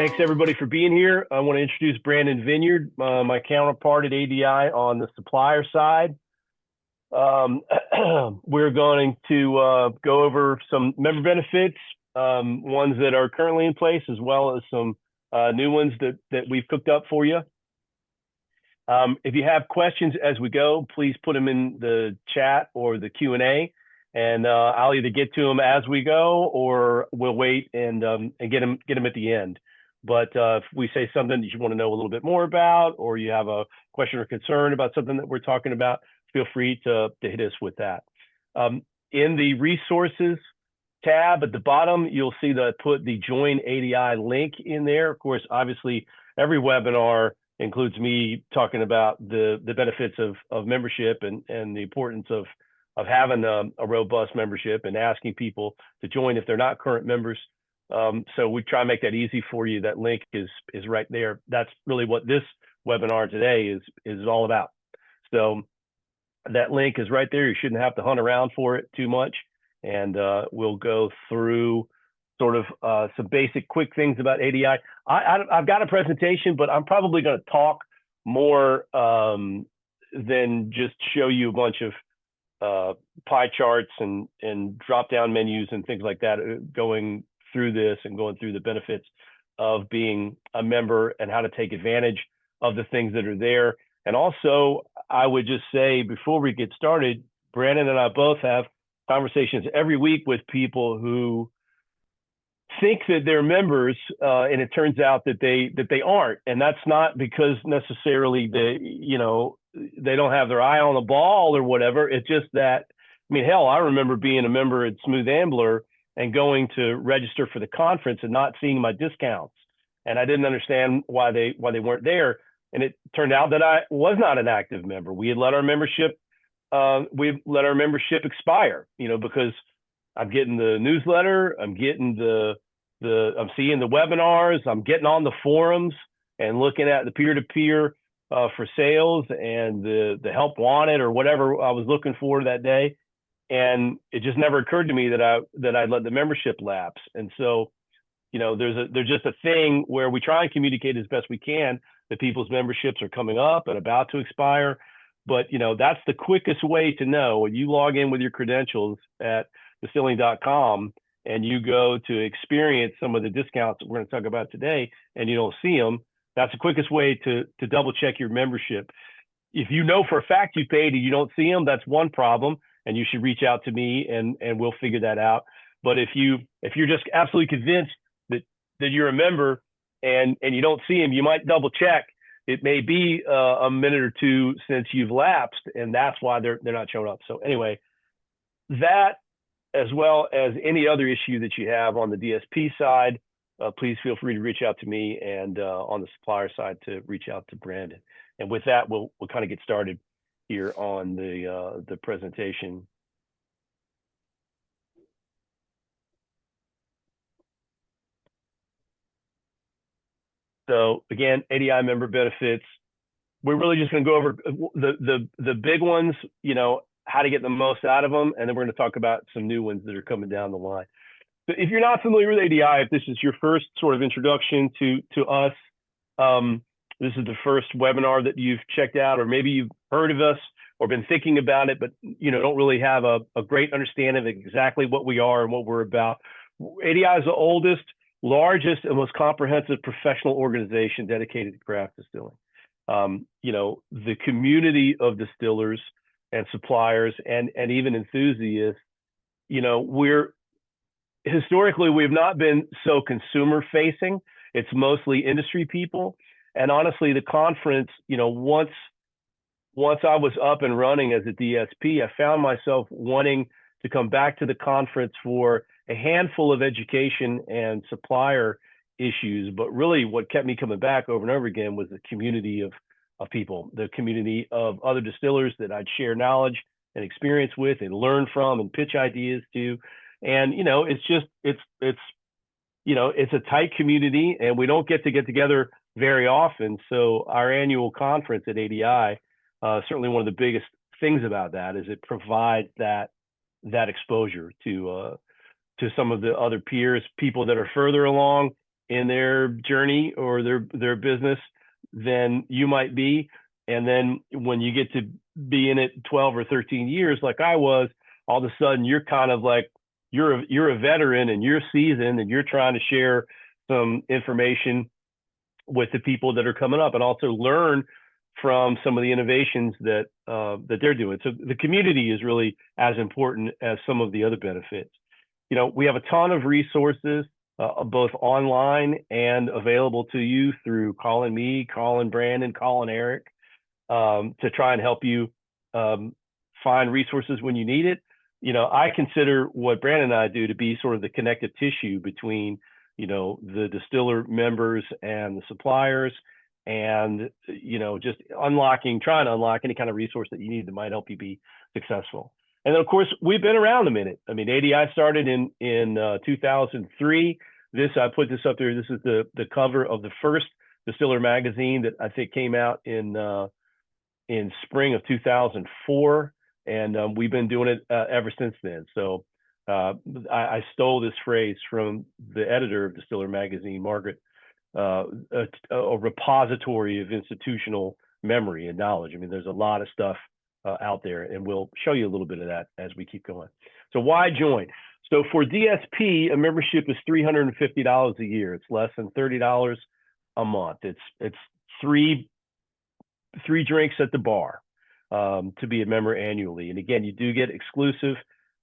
Thanks everybody for being here. I want to introduce Brandon Vineyard, my counterpart at ADI on the supplier side. We're going to go over some member benefits, ones that are currently in place, as well as some new ones that we've cooked up for you. If you have questions as we go, please put them in the chat or the Q&A, and I'll either get to them as we go, or we'll wait and get them at the end. But if we say something that you want to know a little bit more about, or you have a question or concern about something that we're talking about, feel free to hit us with that. In the resources tab at the bottom, you'll see that I put the Join ADI link in there. Of course, obviously, every webinar includes me talking about the benefits of membership and the importance of having a robust membership and asking people to join if they're not current members. So we try to make that easy for you. That link is right there. That's really what this webinar today is all about. So that link is right there. You shouldn't have to hunt around for it too much. And we'll go through sort of some basic quick things about ADI. I've got a presentation, but I'm probably going to talk more than just show you a bunch of pie charts and drop-down menus and things like that, going through this and going through the benefits of being a member and how to take advantage of the things that are there. And also, I would just say before we get started, Brandon and I both have conversations every week with people who think that they're members, and it turns out that they aren't. And that's not because necessarily they don't have their eye on the ball or whatever. It's just that, I mean, hell, I remember being a member at Smooth Ambler and going to register for the conference and not seeing my discounts. And I didn't understand why they weren't there. And it turned out that I was not an active member. We had let our membership expire, because I'm getting the newsletter, I'm getting I'm seeing the webinars, I'm getting on the forums and looking at the peer-to-peer for sales and the help wanted or whatever I was looking for that day. And it just never occurred to me that I'd let the membership lapse. And so, there's just a thing where we try and communicate as best we can that people's memberships are coming up and about to expire. But, that's the quickest way to know. When you log in with your credentials at distilling.com and you go to experience some of the discounts that we're going to talk about today and you don't see them, that's the quickest way to double check your membership. If you know for a fact you paid and you don't see them, that's one problem, and you should reach out to me and we'll figure that out. But if you're just absolutely convinced that you're a member and you don't see them, you might double check. It may be a minute or two since you've lapsed, and that's why they're not showing up. So anyway, that as well as any other issue that you have on the DSP side, please feel free to reach out to me, and on the supplier side to reach out to Brandon. And with that, we'll kind of get started here on the presentation. So again, ADI member benefits. We're really just going to go over the big ones, how to get the most out of them, and then we're going to talk about some new ones that are coming down the line. So if you're not familiar with ADI, if this is your first sort of introduction to us, this is the first webinar that you've checked out, or maybe you've heard of us or been thinking about it, but don't really have a great understanding of exactly what we are and what we're about. ADI is the oldest, largest, and most comprehensive professional organization dedicated to craft distilling. The community of distillers and suppliers and even enthusiasts, historically, we've not been so consumer facing. It's mostly industry people. And honestly, the conference, once I was up and running as a DSP, I found myself wanting to come back to the conference for a handful of education and supplier issues. But really what kept me coming back over and over again was the community of people, the community of other distillers that I'd share knowledge and experience with and learn from and pitch ideas to. And, it's a tight community, and we don't get together very often. So our annual conference at ADI, certainly one of the biggest things about that is it provides that exposure to some of the other peers, people that are further along in their journey or their business than you might be. And then when you get to be in it 12 or 13 years, like I was, all of a sudden you're kind of like, you're a veteran and you're seasoned and you're trying to share some information with the people that are coming up and also learn from some of the innovations that that they're doing. So the community is really as important as some of the other benefits. You know, we have a ton of resources, both online and available to you through calling me, calling Brandon, calling Eric, to try and help you find resources when you need it. You know, I consider what Brandon and I do to be sort of the connective tissue between, you know, the distiller members and the suppliers, and, you know, just trying to unlock any kind of resource that you need that might help you be successful. And then, of course, we've been around a minute. I mean, ADI started in 2003. I put this up there. This is the cover of the first Distiller magazine that I think came out in spring of 2004, and we've been doing it ever since then. So I stole this phrase from the editor of Distiller magazine, Margaret, a repository of institutional memory and knowledge. I mean, there's a lot of stuff out there, and we'll show you a little bit of that as we keep going. So why join? So for DSP, a membership is $350 a year. It's less than $30 a month. It's three drinks at the bar to be a member annually. And again, you do get exclusive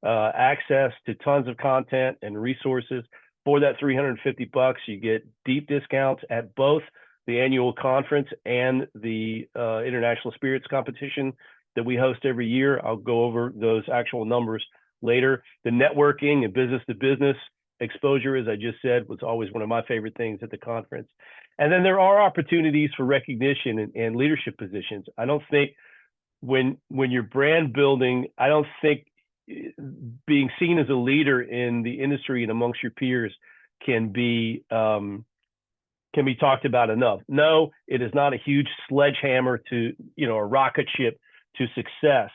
access to tons of content and resources. For that $350, you get deep discounts at both the annual conference and the International Spirits Competition that we host every year. I'll go over those actual numbers later. The networking and business-to-business exposure, as I just said, was always one of my favorite things at the conference. And then there are opportunities for recognition and leadership positions. I don't think when you're brand building, I don't think being seen as a leader in the industry and amongst your peers can be talked about enough. No, it is not a huge sledgehammer to, you know, a rocket ship to success.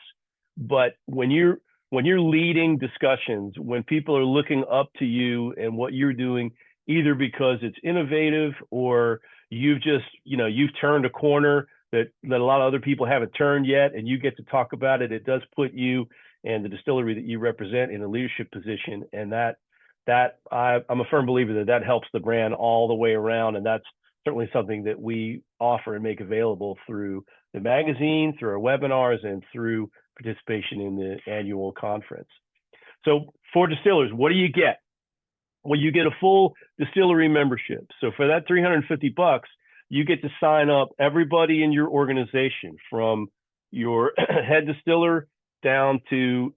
But when you're leading discussions, when people are looking up to you and what you're doing, either because it's innovative or you've turned a corner that a lot of other people haven't turned yet, and you get to talk about it, it does put you and the distillery that you represent in a leadership position. And I'm a firm believer that helps the brand all the way around. And that's certainly something that we offer and make available through the magazine, through our webinars, and through participation in the annual conference. So for distillers, what do you get? Well, you get a full distillery membership. So for that $350, you get to sign up everybody in your organization, from your head distiller down to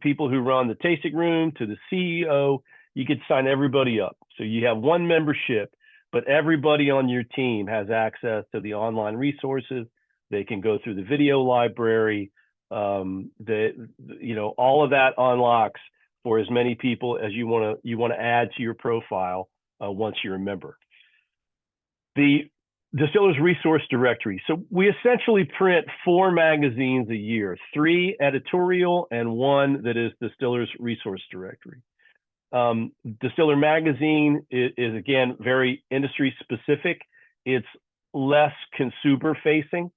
people who run the tasting room to the CEO. You get to sign everybody up. So you have one membership, but everybody on your team has access to the online resources. They can go through the video library. All of that unlocks for as many people as you want to add to your profile once you're a member. The Distillers Resource Directory. So we essentially print 4 magazines a year, 3 editorial and 1 that is Distillers Resource Directory. Distiller Magazine is again very industry specific. It's less consumer facing.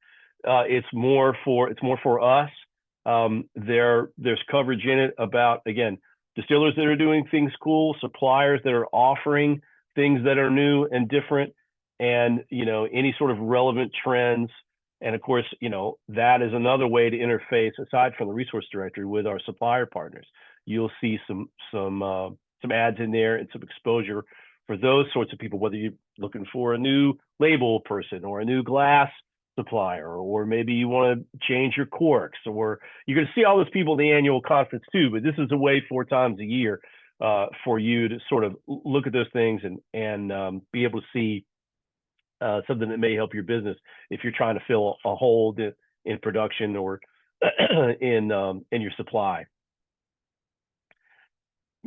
It's more for us. There's coverage in it about, again, distillers that are doing things cool, suppliers that are offering things that are new and different, and any sort of relevant trends. And of course, that is another way to interface, aside from the resource directory, with our supplier partners. You'll see some ads in there and some exposure for those sorts of people, whether you're looking for a new label person or a new glass supplier, or maybe you want to change your corks, or you're going to see all those people at the annual conference too. But this is a way 4 times a year for you to sort of look at those things and be able to see something that may help your business if you're trying to fill a hole in production or in your supply.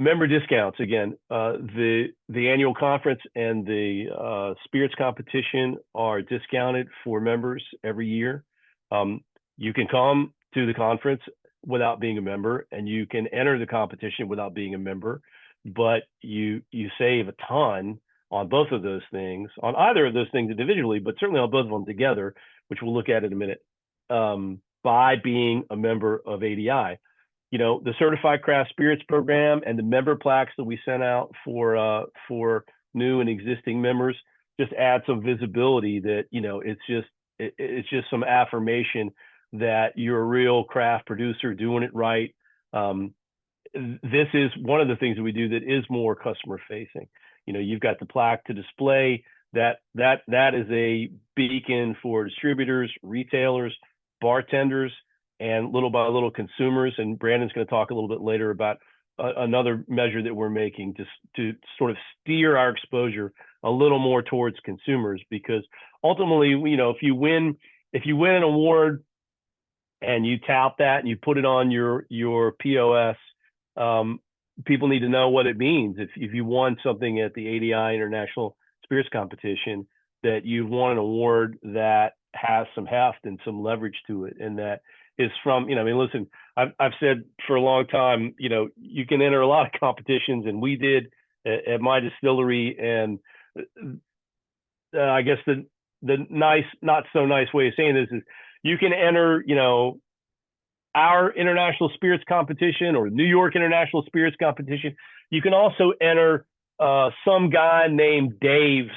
Member discounts, again, the annual conference and the spirits competition are discounted for members every year. You can come to the conference without being a member, and you can enter the competition without being a member, but you save a ton on both of those things, on either of those things individually, but certainly on both of them together, which we'll look at in a minute, by being a member of ADI. You know, the Certified Craft Spirits program and the member plaques that we sent out for new and existing members just add some visibility that, you know, it's just some affirmation that you're a real craft producer doing it right. This is one of the things that we do that is more customer facing. You know, you've got the plaque to display. That is a beacon for distributors, retailers, bartenders, and little by little consumers. And Brandon's going to talk a little bit later about another measure that we're making to sort of steer our exposure a little more towards consumers, because ultimately, you know, if you win an award and you tout that and you put it on your POS, people need to know what it means. If you won something at the ADI International Spirits Competition, that you won an award that has some heft and some leverage to it, and that is from, you know, I mean, listen, I've said for a long time, you know, you can enter a lot of competitions, and we did at my distillery, and I guess the nice, not so nice way of saying this is you can enter, you know, our international spirits competition or New York International Spirits Competition. You can also enter some guy named Dave's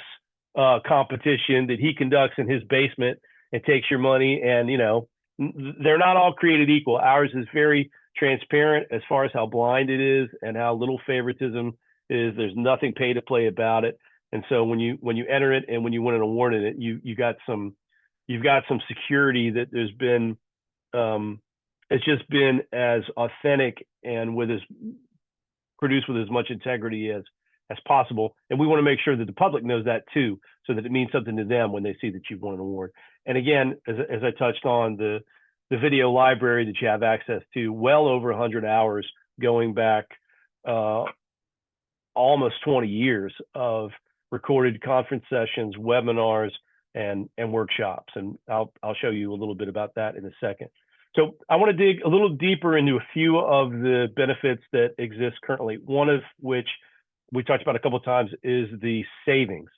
competition that he conducts in his basement and takes your money. And, you know, they're not all created equal. Ours is very transparent as far as how blind it is and how little favoritism is. There's nothing pay to play about it. And so when you enter it and when you win an award in it, you've got some security that there's been, it's just been as authentic and produced with as much integrity as possible. And we want to make sure that the public knows that too, so that it means something to them when they see that you've won an award. And again, as I touched on, the video library that you have access to, well over 100 hours going back almost 20 years of recorded conference sessions, webinars, and workshops. And I'll show you a little bit about that in a second. So I want to dig a little deeper into a few of the benefits that exist currently, one of which we talked about a couple of times is the savings.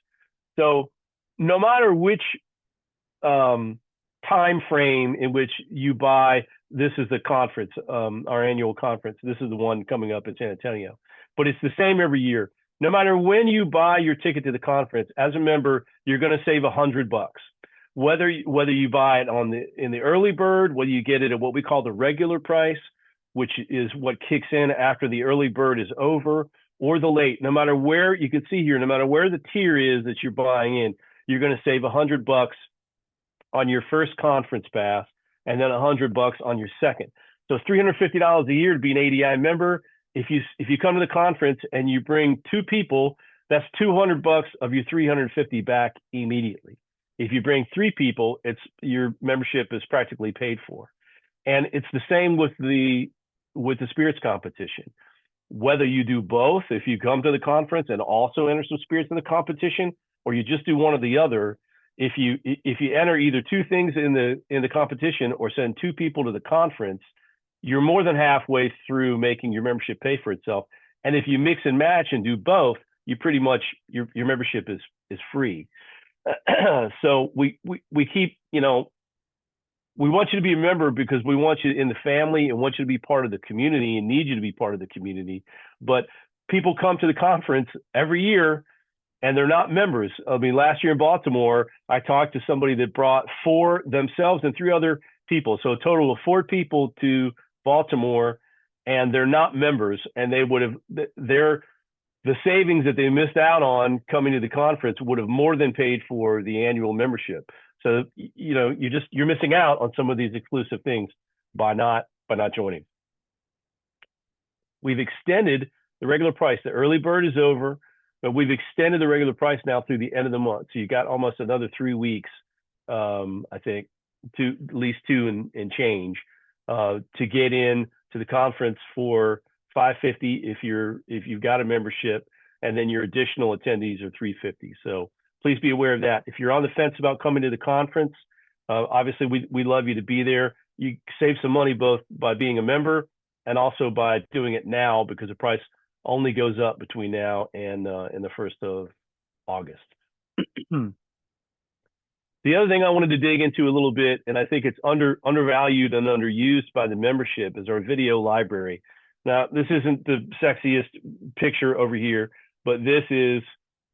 So no matter which time frame in which you buy, this is the conference, our annual conference. This is the one coming up in San Antonio, but it's the same every year. No matter when you buy your ticket to the conference, as a member, you're going to save $100. Whether you buy it in the early bird, whether you get it at what we call the regular price, which is what kicks in after the early bird is over, or the late, no matter where, you can see here, no matter where the tier is that you're buying in, you're going to save $100 on your first conference pass, and then $100 on your second. So $350 a year to be an ADI member. If you come to the conference and you bring 2 people, that's $200 of your $350 back immediately. If you bring 3 people, your membership is practically paid for. And it's the same with the spirits competition. Whether you do both, if you come to the conference and also enter some spirits in the competition, or you just do one or the other, if you enter either 2 things in the competition or send 2 people to the conference, you're more than halfway through making your membership pay for itself. And if you mix and match and do both, you pretty much your membership is free. So we keep, you know, we want you to be a member because we want you in the family and want you to be part of the community and need you to be part of the community. But people come to the conference every year and they're not members. I mean, last year in Baltimore, I talked to somebody that brought 4 themselves and 3 other people. So a total of 4 people to Baltimore, and they're not members, and they would have the savings that they missed out on coming to the conference would have more than paid for the annual membership. So, you know, you're missing out on some of these exclusive things by not joining. We've extended the regular price. The early bird is over, but we've extended the regular price now through the end of the month. So you got almost another 3 weeks, I think, to at least 2 and change to get in to the conference for $550 if you've got a membership, and then your additional attendees are $350. So please be aware of that. If you're on the fence about coming to the conference, obviously we love you to be there. You save some money both by being a member and also by doing it now, because the price only goes up between now and the 1st of August. The other thing I wanted to dig into a little bit, and I think it's undervalued and underused by the membership, is our video library. Now, this isn't the sexiest picture over here, but this is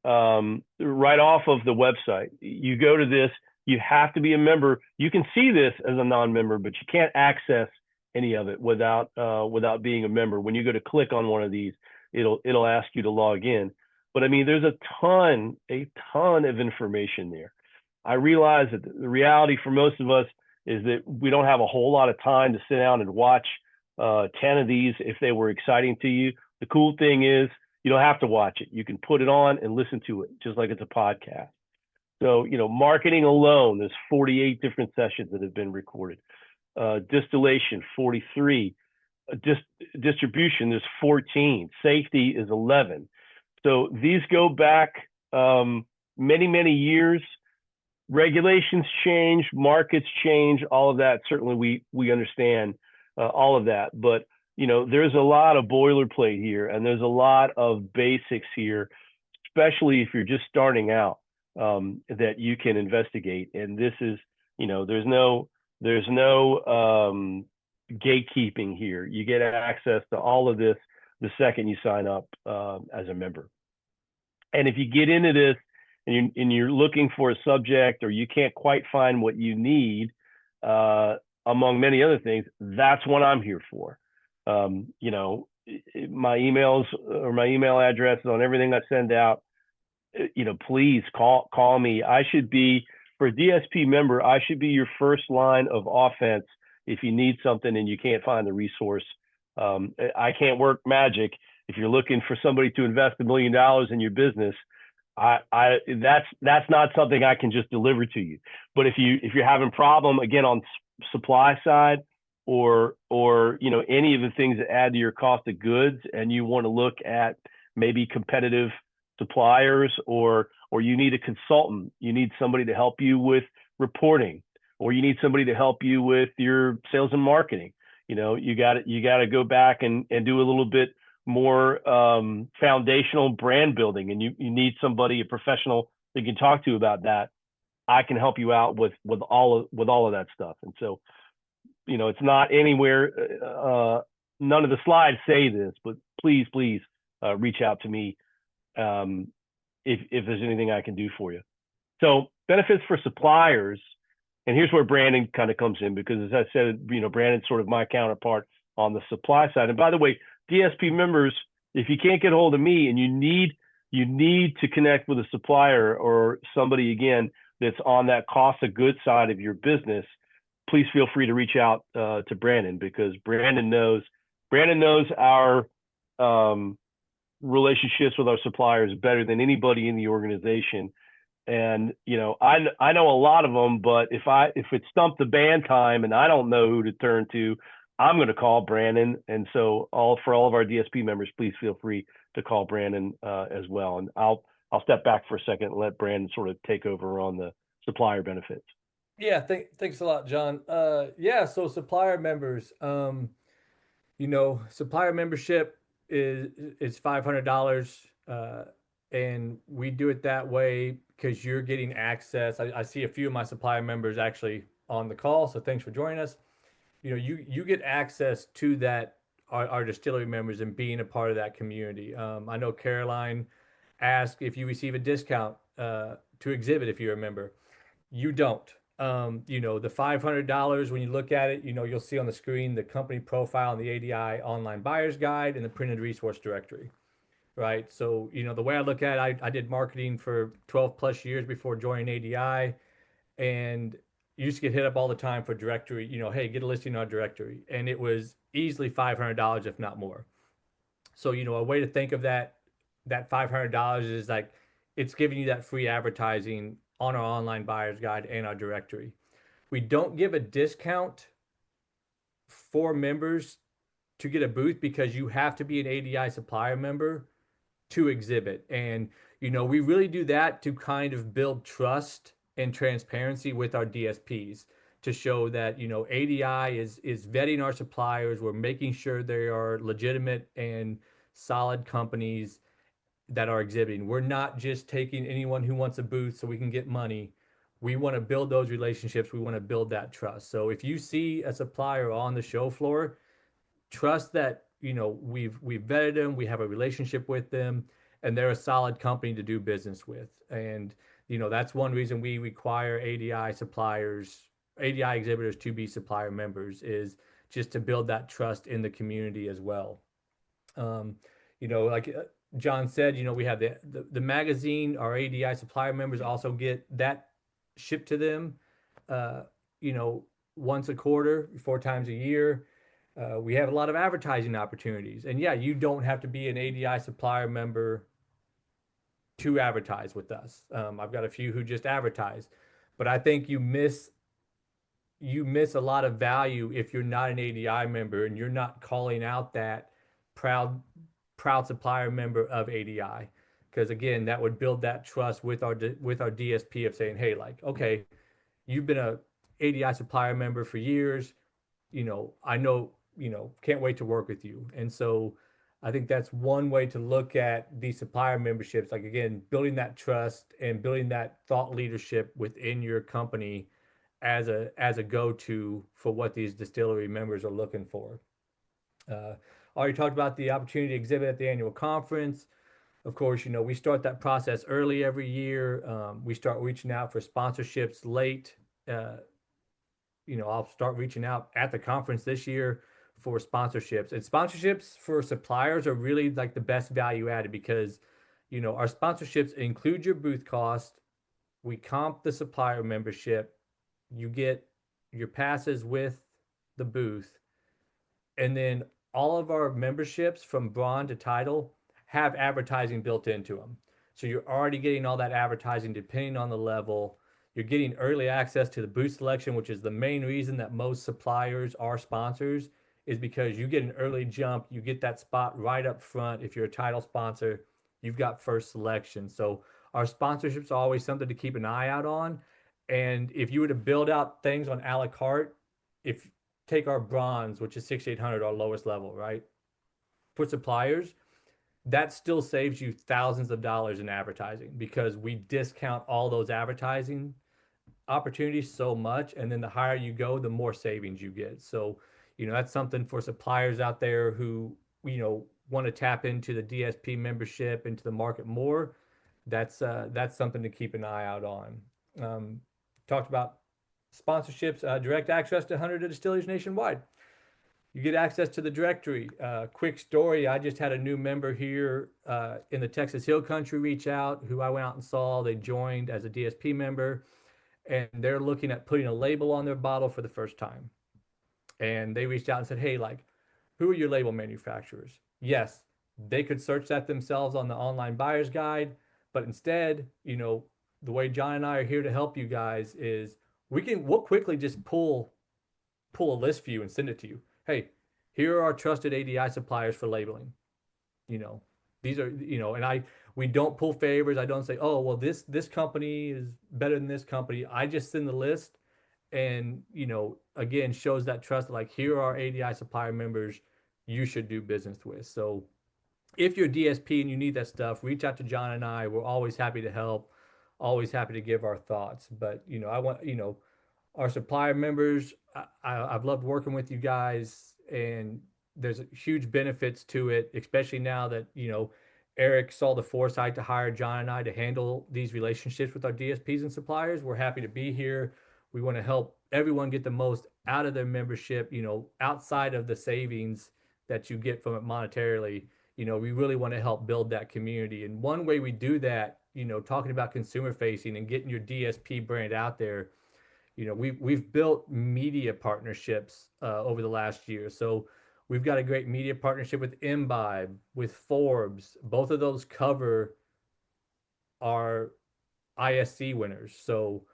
right off of the website. You go to this, you have to be a member. You can see this as a non-member, but you can't access any of it without being a member. When you go to click on one of these, it'll ask you to log in. But I mean, there's a ton of information there. I realize that the reality for most of us is that we don't have a whole lot of time to sit down and watch 10 of these if they were exciting to you. The cool thing is you don't have to watch it. You can put it on and listen to it just like it's a podcast. So, marketing alone, there's 48 different sessions that have been recorded. Distillation, 43. Distribution, there's 14. Safety is 11. So these go back many, many years. Regulations change, markets change, all of that. Certainly we understand all of that, but there's a lot of boilerplate here, and there's a lot of basics here, especially if you're just starting out, that you can investigate. And this is, there's no gatekeeping here. You get access to all of this the second you sign up as a member. And if you get into this and you're looking for a subject, or you can't quite find what you need, among many other things, that's what I'm here for. My emails or my email address is on everything I send out. Please call me. I should be, for a DSP member, I should be your first line of offense if you need something and you can't find the resource. I can't work magic. If you're looking for somebody to invest $1 million in your business, that's not something I can just deliver to you. But if you're having problem again on supply side, or any of the things that add to your cost of goods, and you want to look at maybe competitive suppliers, or you need a consultant, you need somebody to help you with reporting, or you need somebody to help you with your sales and marketing, you got to go back and do a little bit more foundational brand building, and you need somebody, a professional that you can talk to about that. I can help you out with all of that stuff. And so, it's not anywhere. None of the slides say this, but please reach out to me if there's anything I can do for you. So benefits for suppliers, and here's where Brandon kind of comes in, because as I said, Brandon's sort of my counterpart on the supply side. And by the way, DSP members, if you can't get a hold of me and you need to connect with a supplier or somebody, again, that's on that cost of goods side of your business, please feel free to reach out to Brandon, because Brandon knows our relationships with our suppliers better than anybody in the organization. And I know a lot of them, but if it's stump the band time and I don't know who to turn to, I'm going to call Brandon. And so for all of our DSP members, please feel free to call Brandon as well. And I'll step back for a second and let Brandon sort of take over on the supplier benefits. Yeah, thanks a lot, John. So supplier members, supplier membership is $500, and we do it that way because you're getting access. I see a few of my supplier members actually on the call, so thanks for joining us. You get access to that, our distillery members, and being a part of that community. I know Caroline asked if you receive a discount to exhibit if you're a member. You don't. The $500, when you look at it, you'll see on the screen the company profile and the ADI online buyer's guide and the printed resource directory, right? So, the way I look at it, I did marketing for 12 plus years before joining ADI, and you used to get hit up all the time for directory, hey, get a listing on our directory. And it was easily $500, if not more. So, a way to think of that $500 is like, it's giving you that free advertising on our online buyer's guide and our directory. We don't give a discount for members to get a booth, because you have to be an ADI supplier member to exhibit. And, we really do that to kind of build trust and transparency with our DSPs, to show that, ADI is vetting our suppliers. We're making sure they are legitimate and solid companies, that are exhibiting. We're not just taking anyone who wants a booth so we can get money. We want to build those relationships. We want to build that trust. So if you see a supplier on the show floor, trust that, you know, we've vetted them, we have a relationship with them, and they're a solid company to do business with. And you know, that's one reason we require ADI suppliers, ADI exhibitors to be supplier members, is just to build that trust in the community as well. Um, you know, like John said, you know, we have the magazine. Our ADI supplier members also get that shipped to them, uh, you know, once a quarter, 4 times a year. We have a lot of advertising opportunities. And yeah, you don't have to be an ADI supplier member to advertise with us. I've got a few who just advertise, but I think you miss a lot of value if you're not an ADI member and you're not calling out that proud proud supplier member of ADI. Because again, that would build that trust with our DSP of saying, hey, like, okay, you've been a ADI supplier member for years. You know, I know, you know, can't wait to work with you. And so I think that's one way to look at these supplier memberships. Like again, building that trust and building that thought leadership within your company as a go-to for what these distillery members are looking for. Already talked about the opportunity to exhibit at the annual conference. Of course, you know, we start that process early every year. We start reaching out for sponsorships late. Uh, you know, I'll start reaching out at the conference this year for sponsorships. And sponsorships for suppliers are really like the best value added because, you know, our sponsorships include your booth cost. We comp the supplier membership. You get your passes with the booth. And then all of our memberships from Braun to Title have advertising built into them. So you're already getting all that advertising depending on the level. You're getting early access to the booth selection, which is the main reason that most suppliers are sponsors, is because you get an early jump. You get that spot right up front. If you're a Title sponsor, you've got first selection. So our sponsorships are always something to keep an eye out on. And if you were to build out things on a la carte, if take our bronze, which is 6,800, our lowest level, right? For suppliers, that still saves you thousands of dollars in advertising because we discount all those advertising opportunities so much. And then the higher you go, the more savings you get. So, you know, that's something for suppliers out there who, you know, want to tap into the DSP membership, into the market more. That's something to keep an eye out on. Talked about sponsorships, direct access to 100 distilleries nationwide. You get access to the directory. Quick story, I just had a new member here in the Texas Hill Country reach out, who I went out and saw. They joined as a DSP member, and they're looking at putting a label on their bottle for the first time. And they reached out and said, hey, like, who are your label manufacturers? Yes, they could search that themselves on the online buyer's guide, but instead, you know, the way John and I are here to help you guys is we'll quickly just pull a list for you and send it to you. Hey, here are our trusted ADI suppliers for labeling. You know, these are, you know, and we don't pull favors. I don't say, oh, well, this company is better than this company. I just send the list, and you know, again, shows that trust. Like, here are ADI supplier members you should do business with. So if you're a DSP and you need that stuff, reach out to John and I. We're always happy to help, always happy to give our thoughts. But you know, I want, you know, our supplier members, I've loved working with you guys, and there's huge benefits to it, especially now that, you know, Eric saw the foresight to hire John and I to handle these relationships with our DSPs and suppliers. We're happy to be here. We want to help everyone get the most out of their membership, you know, outside of the savings that you get from it monetarily. You know, we really want to help build that community. And one way we do that, you know, talking about consumer facing and getting your DSP brand out there, you know, we've built media partnerships over the last year. So we've got a great media partnership with Imbibe, with Forbes. Both of those cover our ISC winners. So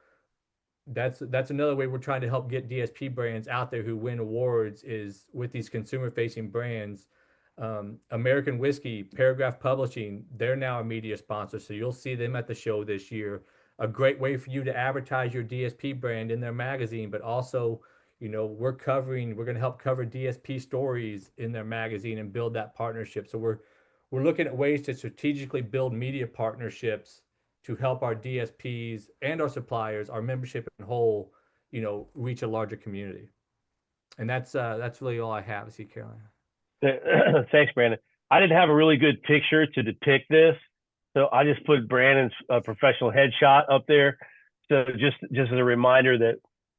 that's another way we're trying to help get DSP brands out there who win awards, is with these consumer facing brands. American Whiskey, Paragraph Publishing, they're now a media sponsor, so you'll see them at the show this year. A great way for you to advertise your DSP brand in their magazine, but also, you know, we're going to help cover DSP stories in their magazine and build that partnership. So we're looking at ways to strategically build media partnerships to help our DSPs and our suppliers, our membership in whole, reach a larger community. And that's really all I have. See, Caroline. Thanks, Brandon. I didn't have a really good picture to depict this, so I just put Brandon's professional headshot up there. So just as a reminder that,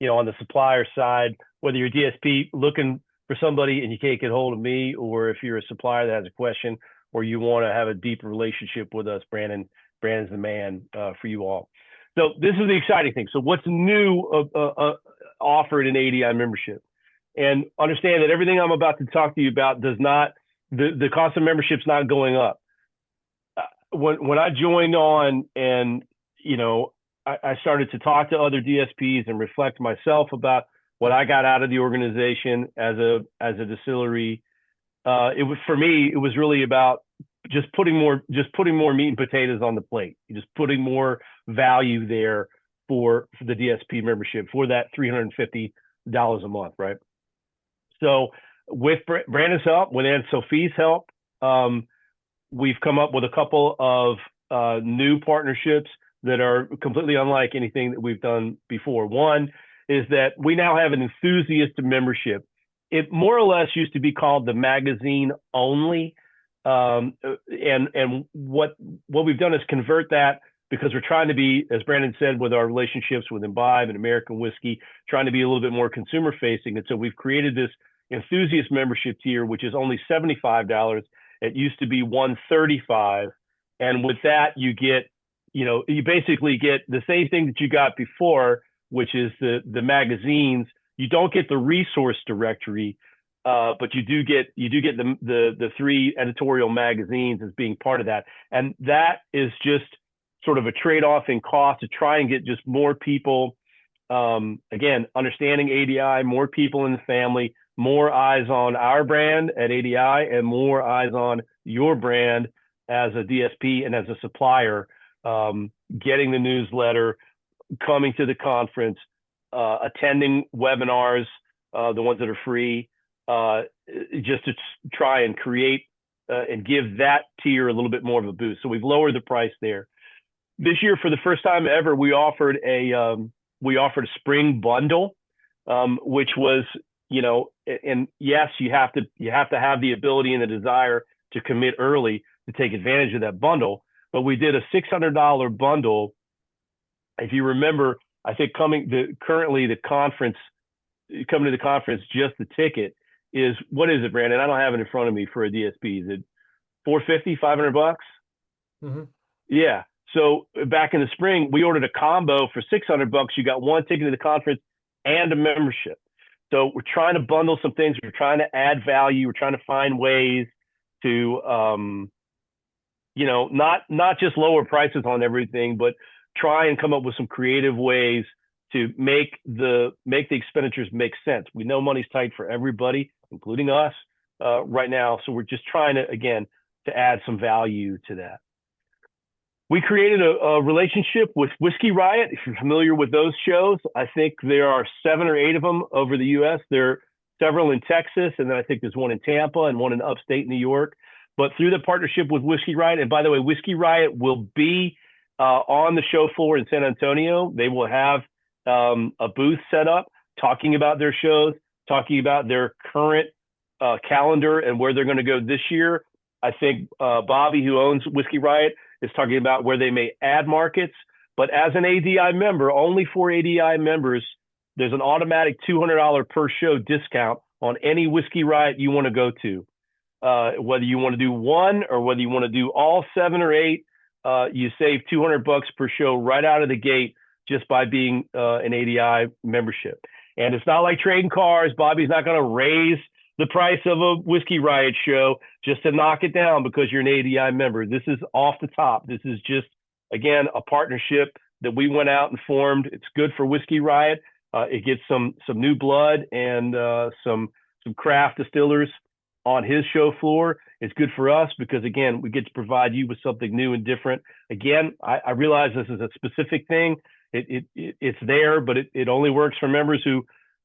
on the supplier side, whether you're DSP looking for somebody and you can't get hold of me, or if you're a supplier that has a question or you want to have a deeper relationship with us, Brandon's the man for you all. So this is the exciting thing. So what's new offered in ADI membership? And understand that everything I'm about to talk to you about does not, the cost of membership's not going up. When I joined on and, I started to talk to other DSPs and reflect myself about what I got out of the organization as a distillery. For me, it was really about just putting more meat and potatoes on the plate, just putting more value there for the DSP membership for that $350 a month, right? So with Brandon's help, with Aunt Sophie's help, we've come up with a couple of new partnerships that are completely unlike anything that we've done before. One is that we now have an enthusiast membership. It more or less used to be called the magazine only. And what we've done is convert that, because we're trying to be, as Brandon said, with our relationships with Imbibe and American Whiskey, trying to be a little bit more consumer facing. And so we've created this enthusiast membership tier, which is only $75. It used to be $135. And with that, you get, you basically get the same thing that you got before, which is the magazines. You don't get the resource directory, but you do get the 3 editorial magazines as being part of that. And that is just sort of a trade-off in cost to try and get just more people, again, understanding ADI, more people in the family, more eyes on our brand at ADI, and more eyes on your brand as a DSP and as a supplier, getting the newsletter, coming to the conference, attending webinars, the ones that are free, just to try and create and give that tier a little bit more of a boost. So we've lowered the price there. This year, for the first time ever, we offered a spring bundle, which was, and yes, you have to have the ability and the desire to commit early to take advantage of that bundle. But we did a $600 bundle. If you remember, I think coming to the conference, just the ticket is, what is it, Brandon? I don't have it in front of me for a DSP. Is it $450, $500? Mm-hmm. Yeah. So back in the spring, we ordered a combo for $600. You got one ticket to the conference and a membership. So we're trying to bundle some things. We're trying to add value. We're trying to find ways to, not just lower prices on everything, but try and come up with some creative ways to make the expenditures make sense. We know money's tight for everybody, including us, right now. So we're just trying to, again, to add some value to that. We created a relationship with Whiskey Riot. If you're familiar with those shows, I think there are 7 or 8 of them over the U.S. There are several in Texas, and then I think there's one in Tampa and one in upstate New York. But through the partnership with Whiskey Riot, and by the way, Whiskey Riot will be on the show floor in San Antonio. They will have a booth set up talking about their shows, talking about their current calendar and where they're going to go this year. I think Bobby, who owns Whiskey Riot, is talking about where they may add markets. But as an ADI member, only for ADI members, there's an automatic $200 per show discount on any Whiskey Riot you want to go to. Whether you want to do one or whether you want to do all 7 or 8, you save $200 per show right out of the gate just by being an ADI membership. And it's not like trading cars. Bobby's not going to raise the price of a Whiskey Riot show just to knock it down because you're an ADI member. This is off the top. This is just, again, a partnership that we went out and formed. It's good for Whiskey Riot. It gets some new blood and some craft distillers on his show floor. It's good for us because, again, we get to provide you with something new and different. Again, I realize this is a specific thing. It's there, but it only works for members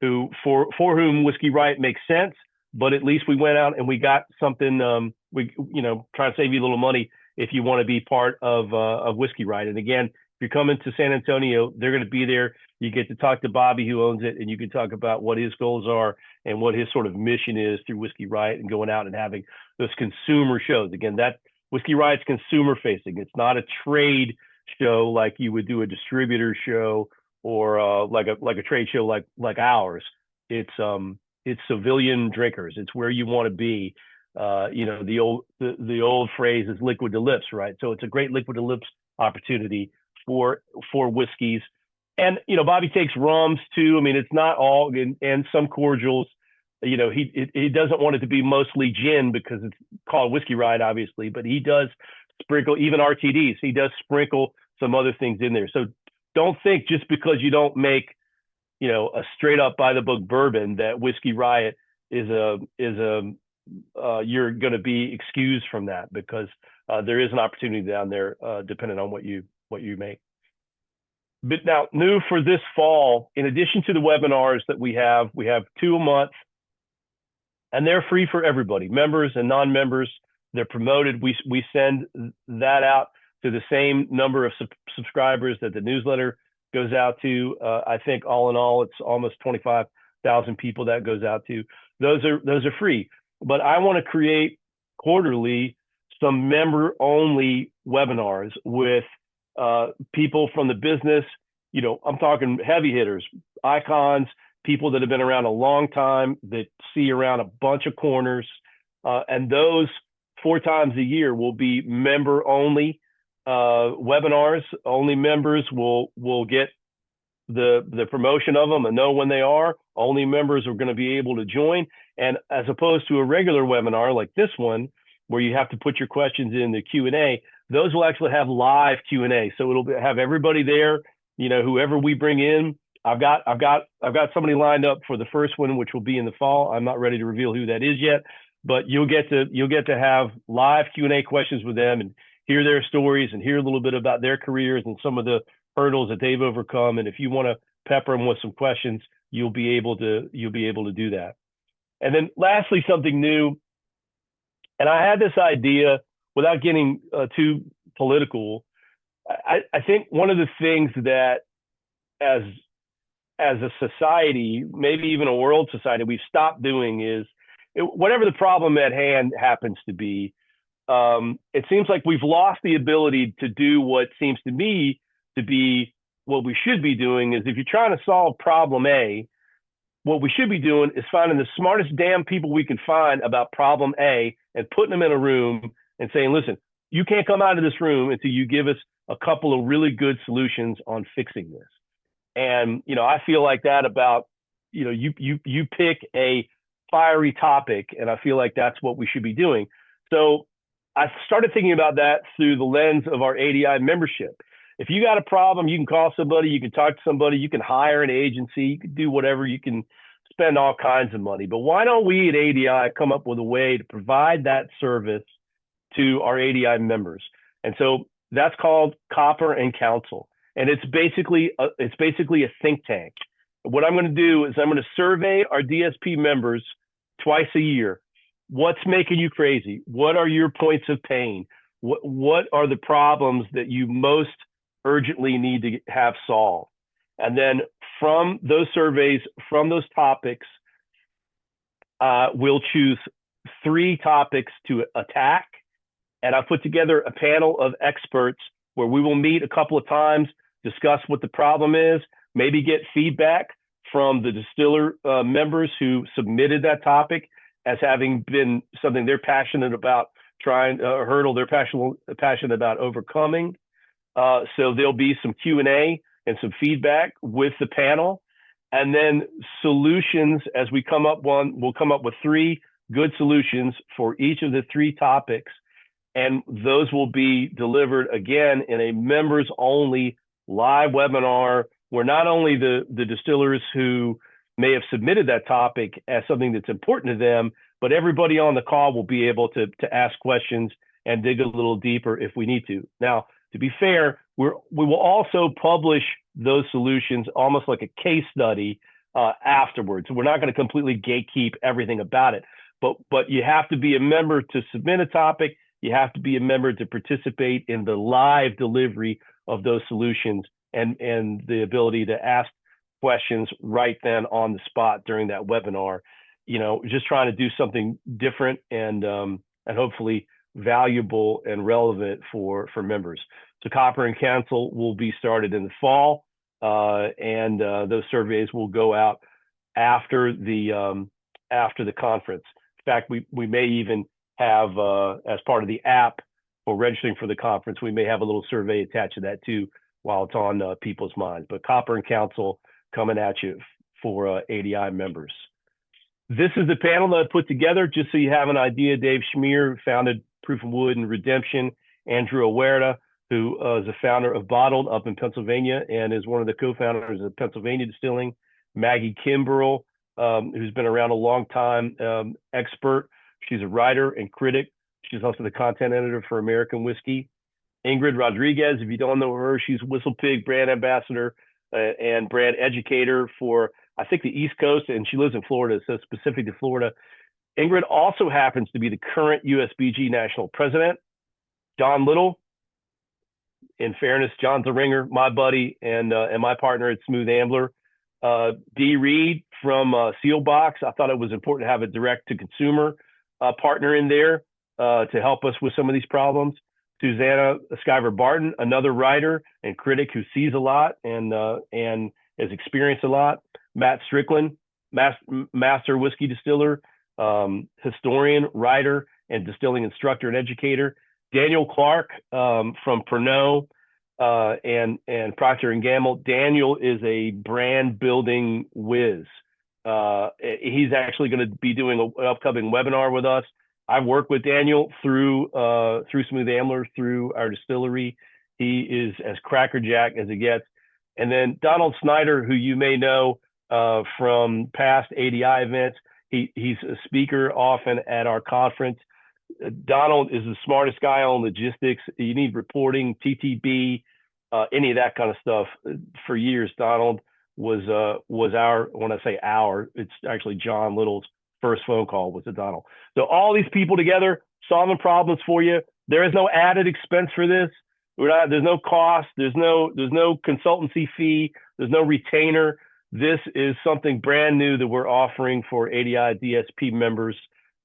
for whom Whiskey Riot makes sense. But at least we went out and we got something trying to save you a little money if you want to be part of Whiskey Riot. And again, if you're coming to San Antonio, they're going to be there. You get to talk to Bobby, who owns it, and you can talk about what his goals are and what his sort of mission is through Whiskey Riot and going out and having those consumer shows. Again, that Whiskey Riot's consumer facing. It's not a trade show like you would do a distributor show or like a trade show like ours. It's civilian drinkers. It's where you want to be. The old phrase is liquid to lips, right? So it's a great liquid to lips opportunity for whiskeys. And Bobby takes rums too. I mean, it's not all, and some cordials. He doesn't want it to be mostly gin because it's called Whiskey Riot, obviously, but he does sprinkle even RTDs. He does sprinkle some other things in there. So don't think just because you don't make, a straight up by the book bourbon that Whiskey Riot is you're going to be excused from that, because there is an opportunity down there depending on what you make. But now, new for this fall, in addition to the webinars that we have 2 a month, and they're free for everybody, members and non-members. They're promoted. We send that out to the same number of subscribers that the newsletter goes out to. I think all in all, it's almost 25,000 people that goes out to. Those are free. But I want to create quarterly some member-only webinars with people from the business. I'm talking heavy hitters, icons, people that have been around a long time, that see around a bunch of corners. And those 4 times a year will be member-only webinars. Only members will get the promotion of them and know when they are. Only members are going to be able to join. And as opposed to a regular webinar like this one, where you have to put your questions in the Q&A, those will actually have live Q&A. So it'll have everybody there, whoever we bring in. I've got somebody lined up for the first one, which will be in the fall. I'm not ready to reveal who that is yet, but you'll get to have live Q&A questions with them and hear their stories and hear a little bit about their careers and some of the hurdles that they've overcome. And if you want to pepper them with some questions, you'll be able to do that. And then lastly, something new. And I had this idea, without getting too political. I think one of the things that as a society, maybe even a world society, we've stopped doing is, whatever the problem at hand happens to be, it seems like we've lost the ability to do what seems to me to be what we should be doing. Is if you're trying to solve problem A, what we should be doing is finding the smartest damn people we can find about problem A and putting them in a room and saying, listen, you can't come out of this room until you give us a couple of really good solutions on fixing this. And, I feel like that about, you pick a fiery topic, and I feel like that's what we should be doing. So I started thinking about that through the lens of our ADI membership. If you got a problem, you can call somebody, you can talk to somebody, you can hire an agency, you can do whatever, you can spend all kinds of money. But why don't we at ADI come up with a way to provide that service to our ADI members? And so that's called Copper and Counsel. And it's basically a think tank. What I'm going to do is I'm going to survey our DSP members twice a year. What's making you crazy? What are your points of pain? What are the problems that you most urgently need to have solved? And then from those surveys, from those topics, we'll choose 3 topics to attack. And I put together a panel of experts where we will meet a couple of times, discuss what the problem is, maybe get feedback from the distiller members who submitted that topic as having been something they're passionate about trying, a hurdle they're passionate about overcoming. So there'll be some Q&A and some feedback with the panel. And then solutions, as we come up we'll come up with 3 good solutions for each of the 3 topics. And those will be delivered again in a members only live webinar, where not only the distillers who may have submitted that topic as something that's important to them, but everybody on the call will be able to ask questions and dig a little deeper if we need to. Now, to be fair, we will also publish those solutions almost like a case study afterwards. We're not going to completely gatekeep everything about it, but you have to be a member to submit a topic. You have to be a member to participate in the live delivery of those solutions and the ability to ask questions right then on the spot during that webinar. Just trying to do something different and hopefully valuable and relevant for members. So Copper and Council will be started in the fall, and those surveys will go out after the conference. In fact, we may even have, as part of the app for registering for the conference, we may have a little survey attached to that too while it's on people's minds. But Copper and Council coming at you for ADI members. This is the panel that I put together, just so you have an idea. Dave Schmier founded Proof of Wood and Redemption. Andrew Huerta, who is a founder of Bottled up in Pennsylvania and is one of the co-founders of Pennsylvania Distilling. Maggie Kimbrell, who's been around a long time, expert. She's a writer and critic. She's also the content editor for American Whiskey. Ingrid Rodriguez, if you don't know her, she's WhistlePig brand ambassador and brand educator for, I think, the East Coast, and she lives in Florida, so specific to Florida. Ingrid also happens to be the current USBG national president. John Little, in fairness, John's a ringer, my buddy and my partner at Smooth Ambler. Dee Reed from Sealbox. I thought it was important to have a direct-to-consumer partner in there to help us with some of these problems. Susanna Skyver Barton, another writer and critic who sees a lot and has experienced a lot. Matt Strickland, master whiskey distiller, historian, writer, and distilling instructor and educator. Daniel Clark from Pernod and Procter & Gamble. Daniel is a brand building whiz. He's actually going to be doing an upcoming webinar with us. I've worked with Daniel through Smooth Ambler, through our distillery. He is as crackerjack as it gets. And then Donald Snyder, who you may know from past ADI events. He's a speaker often at our conference. Donald is the smartest guy on logistics. You need reporting, TTB, any of that kind of stuff. For years, Donald was our, when I say our, it's actually John Little's first phone call was to Donald. So all these people together solving problems for you. There is no added expense for this. There's no cost. There's no consultancy fee. There's no retainer. This is something brand new that we're offering for ADI DSP members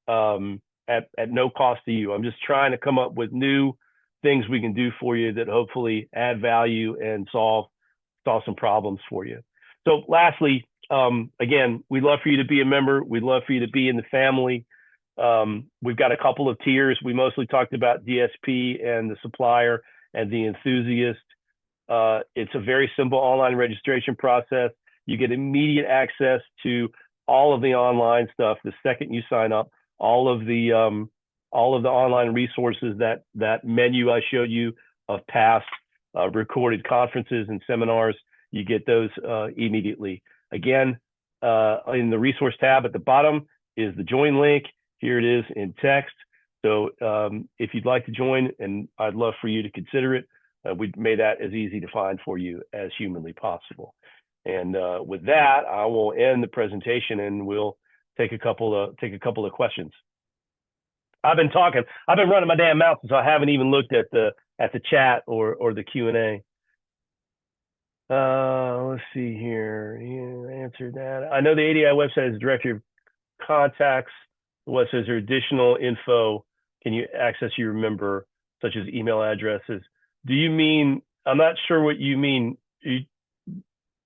at no cost to you. I'm just trying to come up with new things we can do for you that hopefully add value and solve some problems for you. So lastly, again, we'd love for you to be a member. We'd love for you to be in the family. We've got a couple of tiers. We mostly talked about DSP and the supplier and the enthusiast. It's a very simple online registration process. You get immediate access to all of the online stuff the second you sign up. All of the online resources, that menu I showed you of past recorded conferences and seminars, you get those immediately. Again, in the resource tab at the bottom is the join link. Here it is in text. So if you'd like to join, and I'd love for you to consider it, we've made that as easy to find for you as humanly possible. And with that, I will end the presentation and we'll take a couple of questions. I've been running my damn mouth, so I haven't even looked at the chat or the Q&A. Let's see here. You answered that. I know the ADI website is a directory of contacts. What says there additional info? Can you access your member, such as email addresses? Do you mean? I'm not sure what you mean.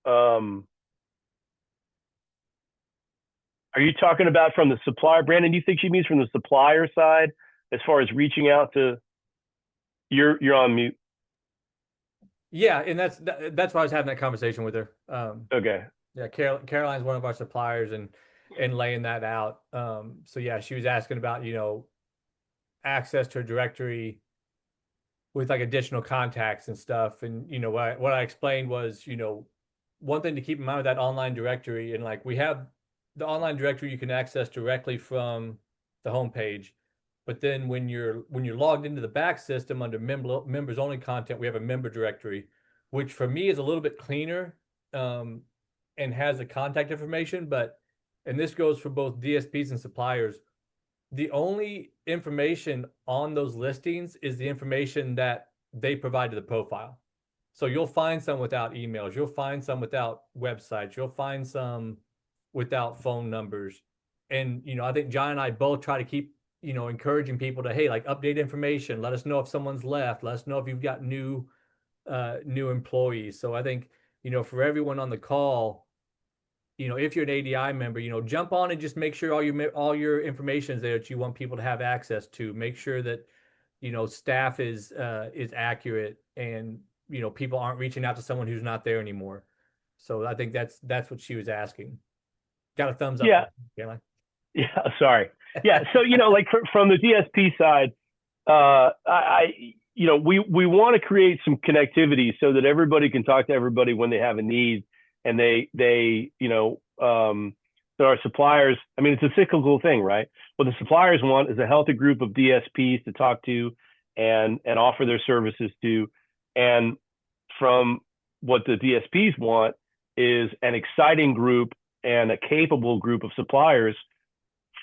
Are you talking about from the supplier? Brandon, do you think she means from the supplier side as far as reaching out to? You're on mute. Yeah, and that's why I was having that conversation with her. Okay. Yeah, Caroline's one of our suppliers and laying that out. So yeah, she was asking about, access to a directory with like additional contacts and stuff. And what I explained was, one thing to keep in mind with that online directory, and like we have the online directory you can access directly from the homepage. But then when you're logged into the back system under members only content, we have a member directory, which for me is a little bit cleaner and has the contact information. And this goes for both DSPs and suppliers. the only information on those listings is the information that they provide to the profile. So you'll find some without emails, you'll find some without websites, you'll find some without phone numbers. And, I think John and I both try to keep, encouraging people to, hey, like, update information, let us know if someone's left, let us know if you've got new employees. So I think, for everyone on the call, if you're an ADI member, jump on and just make sure all your information is there that you want people to have access to. Make sure that, staff is accurate, and, people aren't reaching out to someone who's not there anymore. So I think that's what she was asking. Got a thumbs up. Yeah. Caroline. Yeah. Sorry. Yeah. So, like from the DSP side, we want to create some connectivity so that everybody can talk to everybody when they have a need, and so our suppliers, I mean, it's a cyclical thing, right? What the suppliers want is a healthy group of DSPs to talk to and offer their services to. And from what the DSPs want is an exciting group and a capable group of suppliers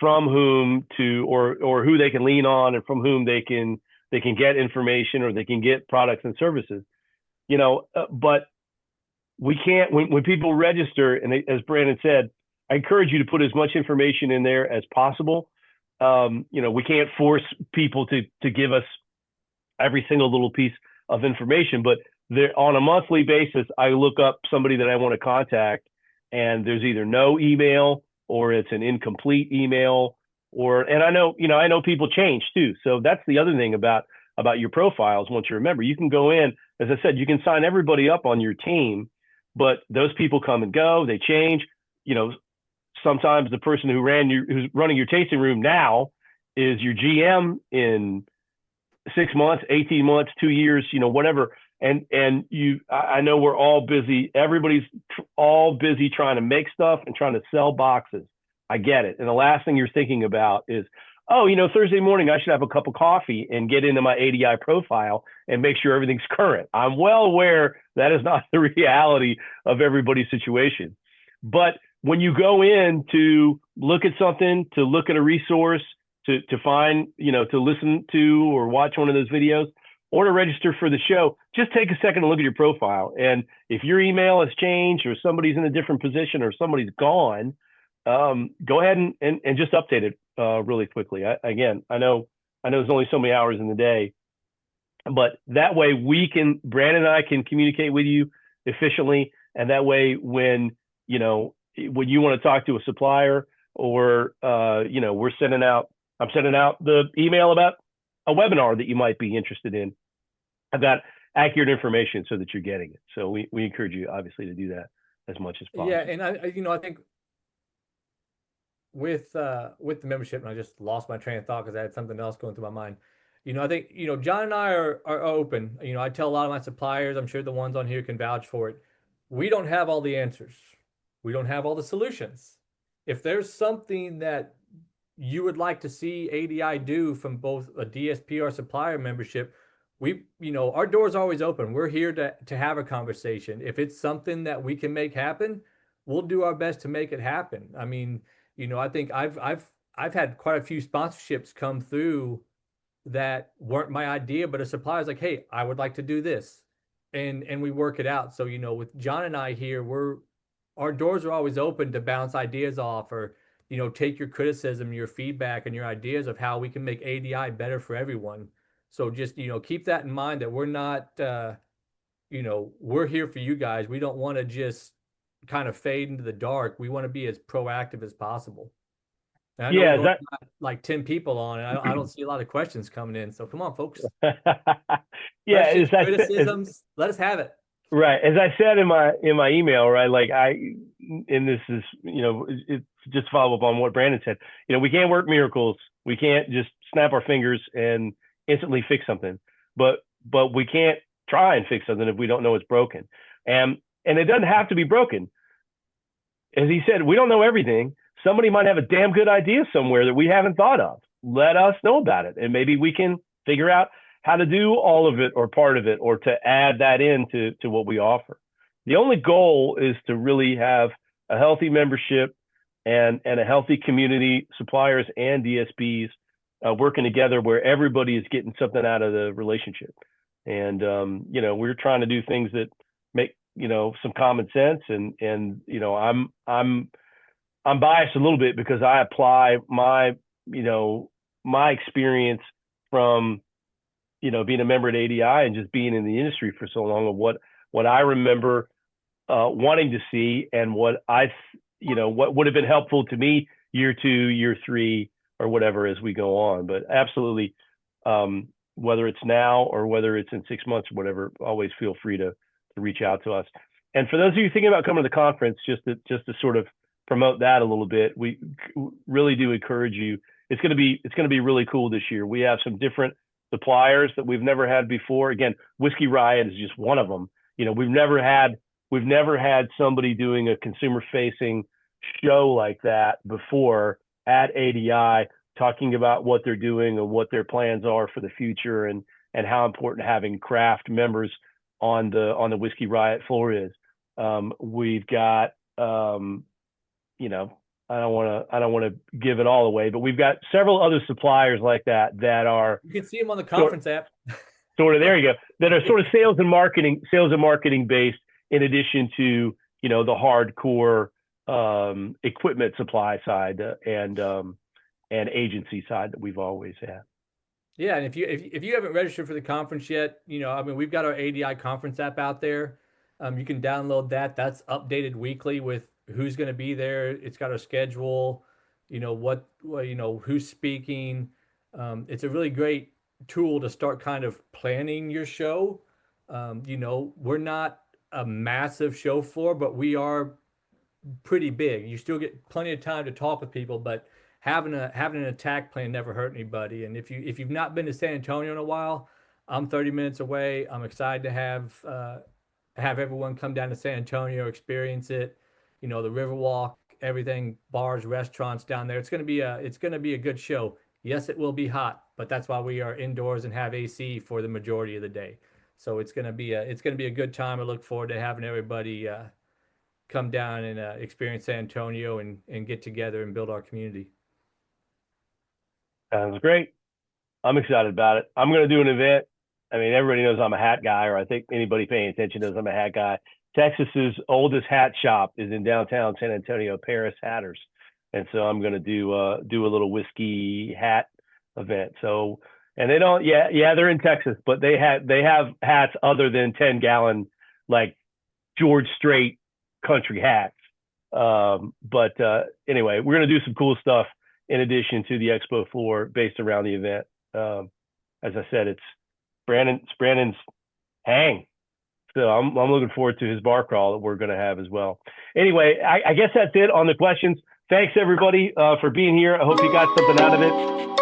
from whom or who they can lean on, and from whom they can get information, or they can get products and services, but we can't, when people register, and as Brandon said, I encourage you to put as much information in there as possible. We can't force people to give us every single little piece of information, but on a monthly basis, I look up somebody that I want to contact, and there's either no email, or it's an incomplete email, and I know people change too. So that's the other thing about your profiles. Once you're a member, you can go in, as I said, you can sign everybody up on your team, but those people come and go, they change. Sometimes the person who's running your tasting room now is your GM in 6 months, 18 months, 2 years, whatever. And I know we're all busy. Everybody's all busy trying to make stuff and trying to sell boxes. I get it. And the last thing you're thinking about is, Thursday morning, I should have a cup of coffee and get into my ADI profile and make sure everything's current. I'm well aware that is not the reality of everybody's situation. But when you go in to look at something, to look at a resource, to find, to listen to or watch one of those videos, or to register for the show, just take a second to look at your profile. And if your email has changed, or somebody's in a different position, or somebody's gone, go ahead and just update it really quickly. I know there's only so many hours in the day, but that way Brandon and I can communicate with you efficiently. And that way, when you want to talk to a supplier, or, I'm sending out the email about a webinar that you might be interested in, I've got accurate information so that you're getting it. So we encourage you, obviously, to do that as much as possible. Yeah. And I think with the membership, and I just lost my train of thought because I had something else going through my mind. I think, John and I are open. I tell a lot of my suppliers, I'm sure the ones on here can vouch for it. We don't have all the answers. We don't have all the solutions. If there's something that you would like to see ADI do from both a DSP or supplier membership, our doors are always open. We're here to have a conversation. If it's something that we can make happen, we'll do our best to make it happen. I mean, I think I've had quite a few sponsorships come through that weren't my idea, but a supplier's like, hey, I would like to do this. And we work it out. So, with John and I here, our doors are always open to bounce ideas off, or, take your criticism, your feedback, and your ideas of how we can make ADI better for everyone. So just, keep that in mind, that we're not, we're here for you guys. We don't want to just kind of fade into the dark. We want to be as proactive as possible. And I know we've got like 10 people on, and I don't see a lot of questions coming in. So come on, folks. Yeah. Criticisms, let us have it. Right. As I said in my email, right, like and this is, it's just follow up on what Brandon said. We can't work miracles. We can't just snap our fingers and instantly fix something, but we can't try and fix something if we don't know it's broken. And it doesn't have to be broken. As he said, we don't know everything. Somebody might have a damn good idea somewhere that we haven't thought of. Let us know about it, and maybe we can figure out how to do all of it or part of it, or to add that into what we offer. The only goal is to really have a healthy membership and a healthy community, suppliers and DSBs working together where everybody is getting something out of the relationship. And we're trying to do things that make some common sense. And I'm biased a little bit because I apply my my experience from being a member at ADI and just being in the industry for so long of what I remember wanting to see and what what would have been helpful to me year 2, year 3, or whatever as we go on. But absolutely, whether it's now or whether it's in 6 months or whatever, always feel free to reach out to us. And for those of you thinking about coming to the conference, just to sort of promote that a little bit, we really do encourage you. It's going to be really cool this year. We have some different suppliers that we've never had before. Again, Whiskey Riot is just one of them. We've never had somebody doing a consumer facing show like that before at ADI, talking about what they're doing and what their plans are for the future, and how important having craft members on the Whiskey Riot floor is. We've got I don't want to give it all away, but we've got several other suppliers like that are. You can see them on the conference app. Sort of, there you go. That are sort of sales and marketing based, in addition to the hardcore equipment supply side and agency side that we've always had. Yeah, and if you haven't registered for the conference yet, we've got our ADI conference app out there. You can download that. That's updated weekly with who's going to be there. It's got our schedule, who's speaking. It's a really great tool to start kind of planning your show. We're not a massive show floor, but we are pretty big. You still get plenty of time to talk with people, but having an attack plan never hurt anybody. And if you've not been to San Antonio in a while, I'm 30 minutes away. I'm excited to have everyone come down to San Antonio, experience it. The Riverwalk, everything, bars, restaurants down there. It's going to be a good show. Yes, it will be hot, but that's why we are indoors and have AC for the majority of the day. So it's going to be a good time. I look forward to having everybody come down and experience San Antonio and get together and build our community. Sounds great. I'm excited about it. I'm going to do an event. I mean, everybody knows I'm a hat guy, or I think anybody paying attention knows I'm a hat guy. Texas's oldest hat shop is in downtown San Antonio, Paris Hatters. And so I'm going to do a little whiskey hat event. So, and they don't, they're in Texas, but they have hats other than 10-gallon, like George Strait country hats. But anyway, we're going to do some cool stuff in addition to the expo floor based around the event. As I said, it's Brandon's hang. So I'm looking forward to his bar crawl that we're going to have as well. Anyway, I guess that's it on the questions. Thanks everybody for being here. I hope you got something out of it.